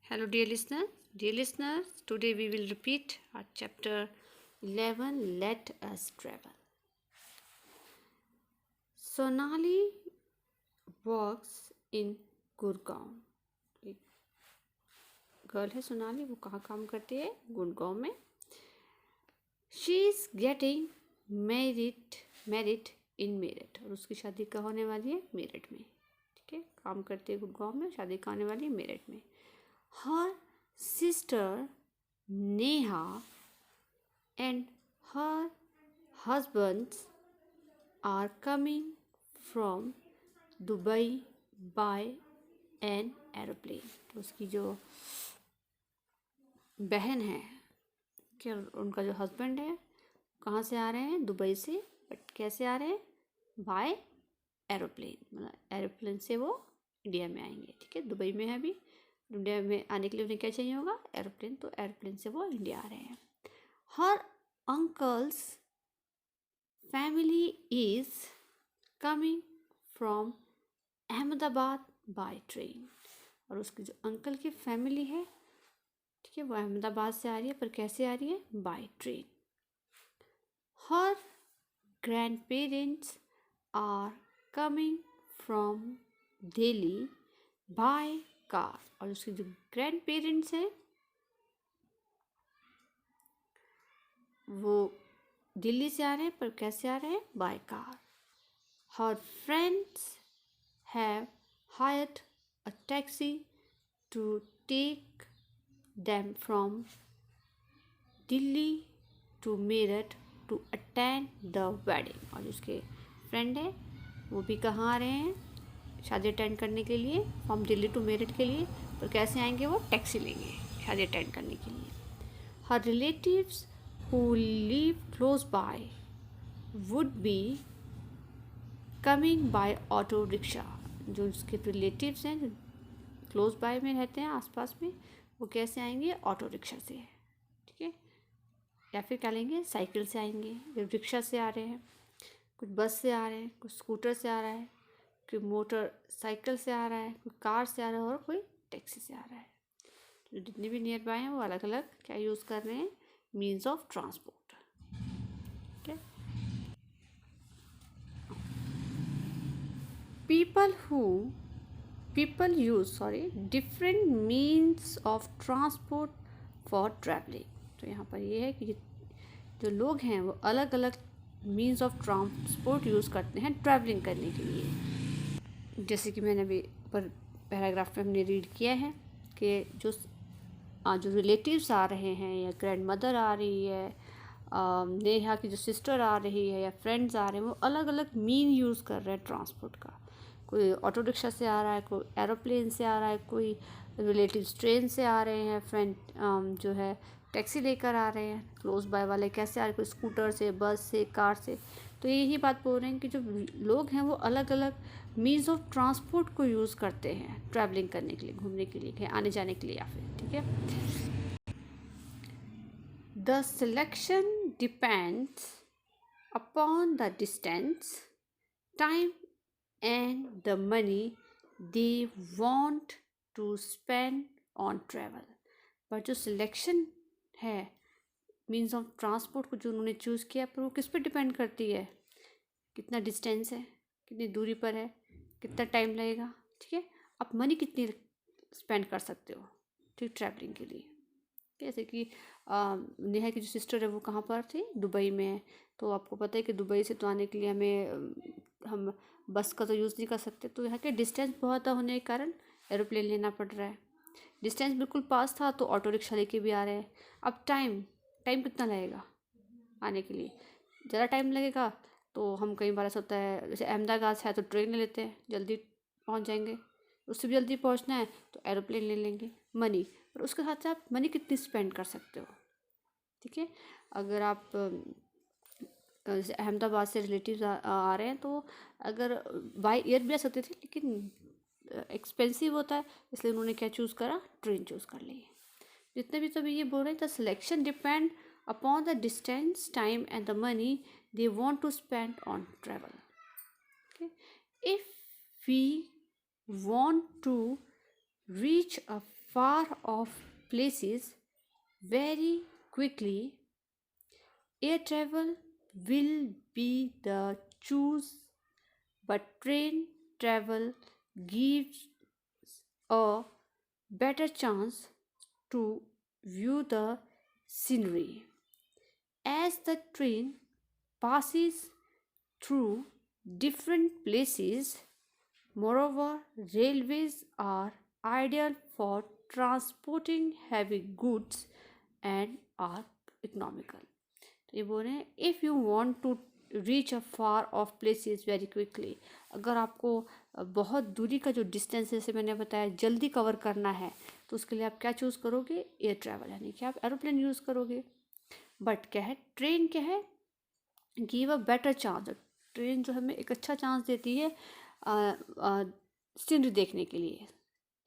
Hello, dear listeners. Today we will repeat our chapter 11. Let us travel. Sonali works in Gurgaon. एक girl है सोनाली, वो कहाँ काम करती है? गुड़गांव में. She is getting married in Meerut, और उसकी शादी कहाँ होने वाली है? मेरठ में. ठीक है, काम करती है गुड़गांव में, शादी कहाँ होने वाली है? मेरठ में. Her sister Neha and her husband are coming from Dubai by an aeroplane. तो उसकी जो बहन है, क्या उनका जो हस्बैंड है, कहाँ से आ रहे हैं? दुबई से. बट कैसे आ रहे हैं? बाय एरोप्लेन, मतलब एरोप्लेन से वो इंडिया में आएंगे. ठीक है, दुबई में है अभी. इंडिया में आने के लिए उन्हें क्या चाहिए होगा? एरोप्लेन. तो एरोप्लेन से वो इंडिया आ रहे हैं. Her uncle's family is coming from Ahmedabad by train. और उसकी जो अंकल की फैमिली है, ठीक है, वो अहमदाबाद से आ रही है. पर कैसे आ रही है? By train. Her grandparents are coming from Delhi by car. और उसके जो ग्रैंड पेरेंट्स हैं वो दिल्ली से आ रहे हैं. पर कैसे आ रहे हैं? By car. Her friends have hired a taxi to take them from Delhi to Meerut to attend the wedding. और उसके फ्रेंड है वो भी कहाँ आ रहे हैं? शादी अटेंड करने के लिए, फ्रॉम दिल्ली टू मेरठ के लिए. पर कैसे आएंगे? वो टैक्सी लेंगे शादी अटेंड करने के लिए. Her relatives who live close by would be coming by auto rickshaw. जो उसके रिलेटिव्स हैं जो क्लोज बाय में रहते हैं, आसपास में, वो कैसे आएंगे? ऑटो रिक्शा से. ठीक है, या फिर क्या लेंगे? साइकिल से आएंगे. रिक्शा से आ रहे हैं, कुछ बस से आ रहे हैं, कुछ स्कूटर से आ रहा है, कोई मोटर साइकिल से आ रहा है, कोई कार से आ रहा है, और कोई टैक्सी से आ रहा है. जो जितने भी नियर बाय हैं वो अलग अलग क्या यूज़ कर रहे हैं? Means of transport. ठीक है. people use different means of transport for traveling. तो यहाँ पर ये है कि जो लोग हैं वो अलग अलग मीन्स ऑफ ट्रांसपोर्ट यूज़ करते हैं ट्रैवलिंग करने के लिए. जैसे कि मैंने अभी ऊपर पैराग्राफ में हमने रीड किया है कि जो रिलेटिव्स आ रहे हैं, या ग्रैंड मदर आ रही है, नेहा की जो सिस्टर आ रही है, या फ्रेंड्स आ रहे हैं, वो अलग अलग मीन यूज़ कर रहे हैं ट्रांसपोर्ट का. कोई ऑटो रिक्शा से आ रहा है, कोई एरोप्लेन से आ रहा है, कोई रिलेटिव्स ट्रेन से आ रहे हैं, फ्रेंड जो है टैक्सी लेकर आ रहे हैं. क्लोज बाय वाले कैसे आ रहे हैं? कोई स्कूटर से, बस से, कार से. तो यही बात बोल रहे हैं कि जो लोग हैं वो अलग अलग मीन्स ऑफ ट्रांसपोर्ट को यूज़ करते हैं ट्रैवलिंग करने के लिए, घूमने के लिए, कहीं आने जाने के लिए, या फिर. ठीक है. The selection depends upon the distance, time and the money they want to spend on travel. पर जो सिलेक्शन है मीन्स ऑफ ट्रांसपोर्ट को जो उन्होंने चूज़ किया, पर वो किस पर डिपेंड करती है? कितना डिस्टेंस है, कितनी दूरी पर है, कितना टाइम लगेगा. ठीक है, आप मनी कितनी स्पेंड कर सकते हो, ठीक, ट्रैवलिंग के लिए. जैसे कि नेहा की जो सिस्टर है वो कहाँ पर थी? दुबई में है. तो आपको पता है कि दुबई से तो आने के लिए हमें हम बस का तो यूज़ नहीं कर सकते. तो यहाँ के डिस्टेंस बहुत होने के कारण एरोप्लेन लेना पड़ रहा है. डिस्टेंस बिल्कुल पास था तो ऑटो रिक्शा लेके भी आ रहे हैं. अब टाइम कितना लगेगा आने के लिए? ज़्यादा टाइम लगेगा तो हम कई बार ऐसा होता है, जैसे अहमदाबाद से है तो ट्रेन ले लेते हैं, जल्दी पहुँच जाएंगे. उससे भी जल्दी पहुँचना है तो एरोप्लेन ले लेंगे. मनी, और उसके साथ से आप मनी कितनी स्पेंड कर सकते हो? ठीक है, अगर आप जैसे अहमदाबाद से रिलेटिव्स आ रहे हैं तो अगर बाई एयर भी आ सकते थे, लेकिन एक्सपेंसिव होता है, इसलिए उन्होंने क्या चूज़ करा? ट्रेन चूज़ कर ली. जितने भी सभी ये बोल रहे हैं, the selection depend upon the distance, time and the money they want to spend on travel. If we want to reach a far off places very quickly, air travel will be the choice, but train travel gives a better chance to view the scenery. As the train passes through different places, moreover, railways are ideal for transporting heavy goods and are economical. तो ये बोल रहे हैं if you want to reach a far off places very quickly, अगर आपको बहुत दूरी का जो डिस्टेंस जैसे मैंने बताया जल्दी कवर करना है तो उसके लिए आप क्या चूज़ करोगे, एयर ट्रैवल, यानी कि आप एरोप्लेन यूज़ करोगे. बट क्या है, ट्रेन क्या है, give a better chance. Train जो हमें एक अच्छा चांस देती है सीनरी देखने के लिए.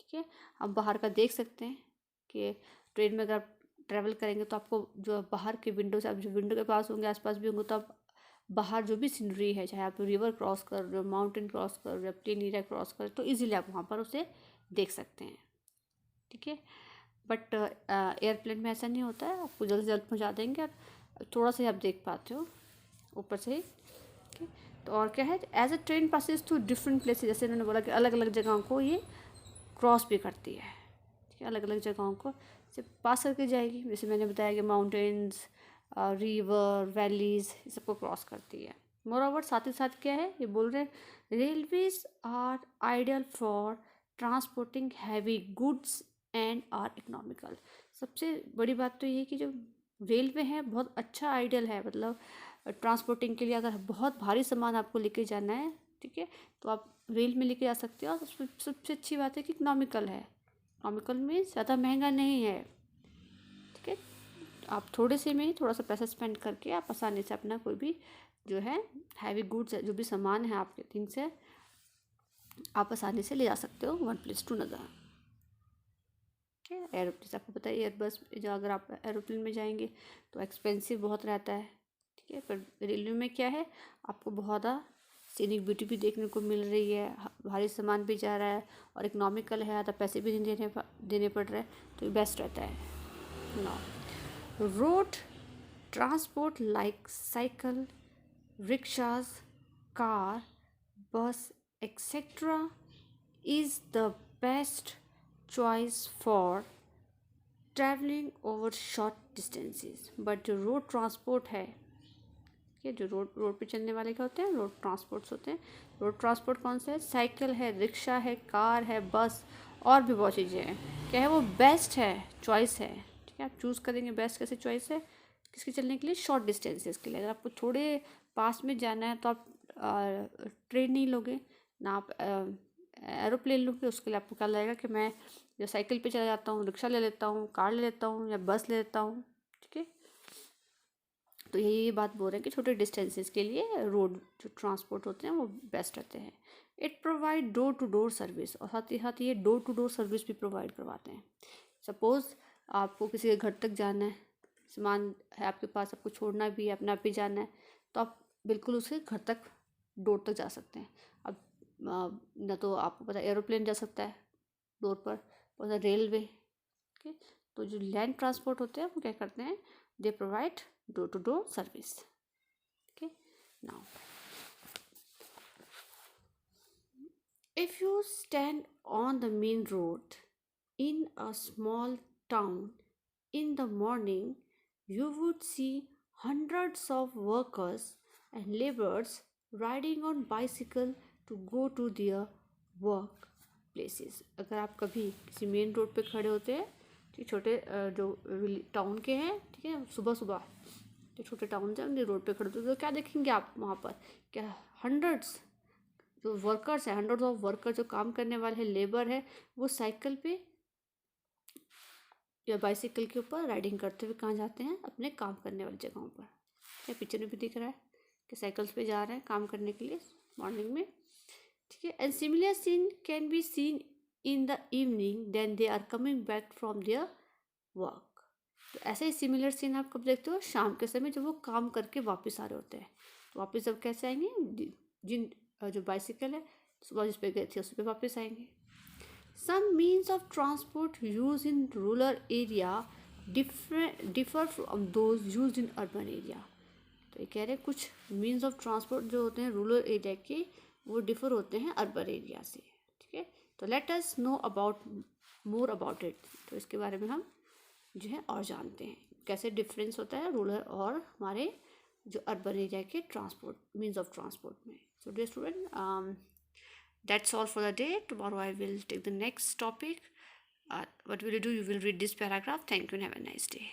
ठीक है, आप बाहर का देख सकते हैं कि ट्रेन में अगर आप ट्रैवल करेंगे तो आपको जो बाहर के विंडो से, आप जो विंडो के पास होंगे, आसपास भी होंगे, तो आप बाहर जो भी सीनरी है, चाहे आप रिवर क्रॉस कर रहे हो, माउंटेन क्रॉस कर रहे हो, प्लेन एरिया क्रॉस कर रहे हो, तो इजीली आप वहाँ पर उसे देख सकते हैं. ठीक है, बट एयरप्लेन में ऐसा नहीं होता है, आपको जल्द से जल्द पहुँचा देंगे और थोड़ा सा ही आप देख पाते हो ऊपर से ही. ठीक है, तो और क्या है, as a train passes to different places, जैसे इन्होंने बोला कि अलग अलग जगहों को ये क्रॉस भी करती है. ठीक है, अलग अलग जगहों को से पास करके जाएगी. जैसे मैंने बताया कि माउंटेन्स, रिवर, वैलीज, ये सबको क्रॉस करती है. मोरओवर साथ ही साथ क्या है, ये बोल रहे हैं railways are ideal for transporting heavy goods and are economical. सबसे बड़ी बात तो ये है कि जो रेलवे है बहुत अच्छा आइडियल है, मतलब ट्रांसपोर्टिंग के लिए. अगर बहुत भारी सामान आपको लेके जाना है, ठीक है, तो आप रेल में लेके जा सकते हो. और सबसे अच्छी बात है कि इकोनॉमिकल है. इकोनॉमिकल में ज़्यादा महंगा नहीं है. ठीक है, आप थोड़े से में थोड़ा सा पैसा स्पेंड करके आप आसानी से अपना कोई भी जो है हैवी गुड्स, जो भी सामान है आपके थिंग्स है, आप आसानी से ले जा सकते हो वन प्लेस टू अनदर. ठीक है, एरोप्लेन आपको पता है, एयरबस जो अगर आप एरोप्लेन में जाएंगे तो एक्सपेंसिव बहुत रहता है. ठीक है, पर रेलवे में क्या है, आपको बहुत सीनिक ब्यूटी भी देखने को मिल रही है, भारी सामान भी जा रहा है और इकोनॉमिकल है, ज़्यादा पैसे भी नहीं देने पड़ रहे हैं, तो ये बेस्ट रहता है. Now road transport like cycle, rickshaws, car, bus, etc. is the best choice for traveling over short distances. But जो रोड ट्रांसपोर्ट है, ये जो रोड पे चलने वाले क्या होते हैं, रोड ट्रांसपोर्ट्स होते हैं. रोड ट्रांसपोर्ट कौन सा है, साइकिल है, रिक्शा है, कार है, बस और भी बहुत चीज़ें हैं. क्या है, वो बेस्ट है, चॉइस है. ठीक है, आप चूज़ करेंगे बेस्ट कैसे चॉइस है, किसके चलने के लिए, शॉर्ट डिस्टेंसेस के लिए. अगर आपको थोड़े पास में जाना है तो आप ट्रेन नहीं लोगे ना, आप एरोप्लेन लोगे. उसके लिए आपको क्या लगेगा कि मैं या साइकिल पे चला जाता हूँ, रिक्शा ले लेता हूँ, कार ले लेता हूँ या बस ले लेता हूँ. ठीक है, तो यही बात बोल रहे हैं कि छोटे डिस्टेंसेस के लिए रोड जो ट्रांसपोर्ट होते हैं वो बेस्ट रहते हैं. It provide door to door service, और साथ ही साथ ये डोर टू डोर सर्विस भी प्रोवाइड करवाते हैं. सपोज़ आपको किसी के घर तक जाना है, सामान है आपके पास, आपको छोड़ना भी है, अपना भी जाना है, तो आप बिल्कुल उसके घर तक, डोर तक जा सकते हैं. अब न तो आपको पता है एरोप्लेन जा सकता है डोर पर, और रेलवे. ओके, तो जो लैंड ट्रांसपोर्ट होते हैं वो क्या करते हैं, they provide door to door service. Okay, now if you stand on the main road in a small town in the morning, you would see hundreds of workers and laborers riding on bicycle to go to their work places. अगर आप कभी किसी main road पे खड़े होते हैं, ठीक, छोटे जो टाउन के हैं, ठीक है, सुबह सुबह जो छोटे टाउन से उनके रोड पे खड़े होते हैं, तो क्या देखेंगे आप वहाँ पर, क्या हंड्रेड्स जो वर्कर्स हैं, हंड्रेड्स ऑफ वर्कर जो काम करने वाले हैं, लेबर है, वो साइकिल पे या बाइसिकल के ऊपर राइडिंग करते हुए कहाँ जाते हैं, अपने काम करने वाली जगहों पर. क्या पिक्चर में भी दिख रहा है कि साइकिल्स पे जा रहे हैं काम करने के लिए मॉर्निंग में. ठीक है, and similar scene can be seen in the evening then they are coming back from their work. तो ऐसे ही सिमिलर सीन आप कब देखते हो, शाम के समय जब वो काम करके वापस आ रहे होते हैं. तो वापस जब कैसे आएंगे, जिन जो बाइसिकल है सुबह जिस पे गए थे उस पर वापस आएंगे. Some means of transport used in rural area differ from those used in urban area. तो ये कह रहे हैं कुछ मीन्स ऑफ ट्रांसपोर्ट जो होते हैं रूरल एरिया के वो डिफर होते हैं अर्बन एरिया से. ठीक है, तो let us know about more about it. तो इसके बारे में हम जो है और जानते हैं कैसे डिफरेंस होता है रूरल और हमारे जो अर्बन एरिया के ट्रांसपोर्ट मीन्स ऑफ ट्रांसपोर्ट में. So dear student, that's all for the day. Tomorrow I will take the next topic. What will you do? You will read this paragraph. Thank you and have a nice day.